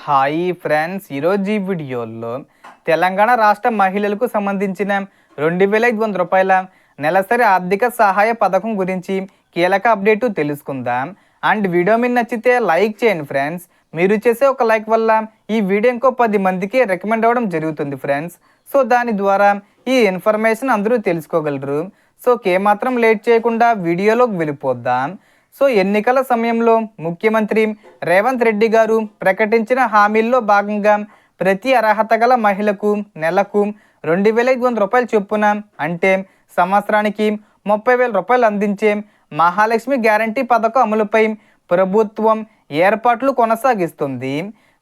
Hi friends, ఈరోజు ఈ వీడియోలో తెలంగాణ రాష్ట్ర మహిళలకు సంబంధించిన 2500 రూపాయల నెలసరి ఆర్థిక సహాయ పథకం గురించి కీలక అప్డేటు తెలుసుకుందాం. అండ్ వీడియో మీకు నచ్చితే లైక్ చేయండి ఫ్రెండ్స్. మీరు చేసే ఒక లైక్ వల్ల ఈ వీడియో ఇంకో 10 మందికి రికమెండ్ అవ్వడం జరుగుతుంది ఫ్రెండ్స్. సో దాని ద్వారా ఈ ఇన్ఫర్మేషన్ అందరూ తెలుసుకోగలరు. సో ఏమాత్రం లేట్ చేయకుండా వీడియోలోకి వెళ్ళిపోద్దాం. సో ఎన్నికల సమయంలో ముఖ్యమంత్రి రేవంత్ రెడ్డి గారు ప్రకటించిన హామీల్లో భాగంగా ప్రతి అర్హత గల మహిళకు నెలకు 2500 రూపాయలు చొప్పున, అంటే సంవత్సరానికి 30,000 రూపాయలు అందించే మహాలక్ష్మి గ్యారంటీ పథకం అమలుపై ప్రభుత్వం ఏర్పాట్లు కొనసాగిస్తుంది.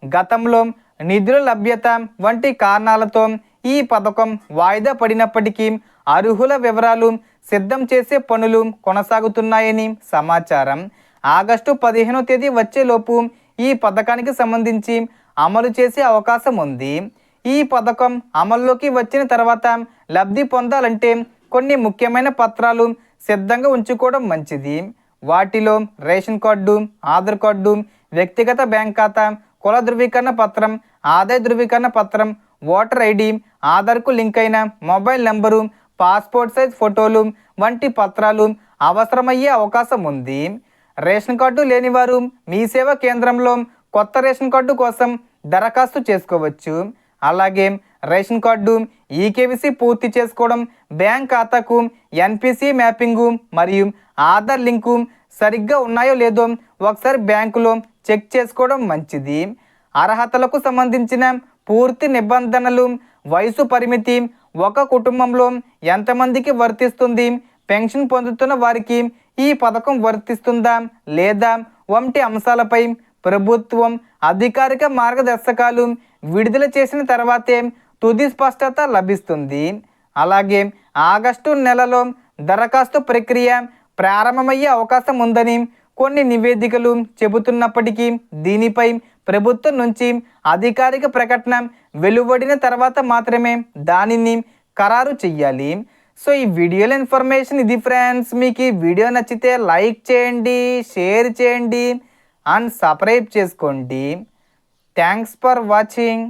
గతంలో నిధుల లభ్యత వంటి కారణాలతో ఈ పథకం వాయిదా పడినప్పటికీ అర్హుల వివరాలు సిద్ధం చేసే పనులు కొనసాగుతున్నాయని సమాచారం. ఆగస్టు 15వ తేదీ వచ్చేలోపు ఈ పథకానికి సంబంధించి అమలు చేసే అవకాశం ఉంది. ఈ పథకం అమల్లోకి వచ్చిన తర్వాత లబ్ధి పొందాలంటే కొన్ని ముఖ్యమైన పత్రాలు సిద్ధంగా ఉంచుకోవడం మంచిది. వాటిలో రేషన్ కార్డు, ఆధార్ కార్డు, వ్యక్తిగత బ్యాంక్ ఖాతా, కుల ధృవీకరణ పత్రం, ఆదాయ ధృవీకరణ పత్రం, ఓటర్ ఐడి, ఆధార్కు లింక్ అయిన మొబైల్ నెంబరు, పాస్పోర్ట్ సైజ్ ఫోటోలు వంటి పత్రాలు అవసరమయ్యే అవకాశం ఉంది. రేషన్ కార్డు లేనివారు మీ సేవా కేంద్రంలో కొత్త రేషన్ కార్డు కోసం దరఖాస్తు చేసుకోవచ్చు. అలాగే రేషన్ కార్డు ఈకేవీసీ పూర్తి చేసుకోవడం, బ్యాంక్ ఖాతాకు ఎన్పిసి మ్యాపింగు మరియు ఆధార్ లింకు సరిగ్గా ఉన్నాయో లేదో ఒకసారి బ్యాంకులో చెక్ చేసుకోవడం మంచిది. అర్హతలకు సంబంధించిన పూర్తి నిబంధనలు, వయసు పరిమితి, ఒక కుటుంబంలో ఎంతమందికి వర్తిస్తుంది, పెన్షన్ పొందుతున్న వారికి ఈ పథకం వర్తిస్తుందా లేదా వంటి అంశాలపై ప్రభుత్వం అధికారిక మార్గదర్శకాలు విడుదల చేసిన తర్వాతే తుది స్పష్టత లభిస్తుంది. అలాగే ఆగస్టు నెలలో దరఖాస్తు ప్రక్రియ ప్రారంభమయ్యే అవకాశం ఉందని కొన్ని నివేదికలు చెబుతున్నప్పటికీ దీనిపై ప్రభుత్వం నుంచి అధికారిక ప్రకటన వెలువడిన తర్వాత మాత్రమే దానిని ఖరారు చెయ్యాలి. సో ఈ వీడియోలో ఇన్ఫర్మేషన్ ఇది ఫ్రెండ్స్. మీకు ఈ వీడియో నచ్చితే లైక్ చేయండి, షేర్ చేయండి అండ్ సబ్స్క్రైబ్ చేసుకోండి. Thanks for watching.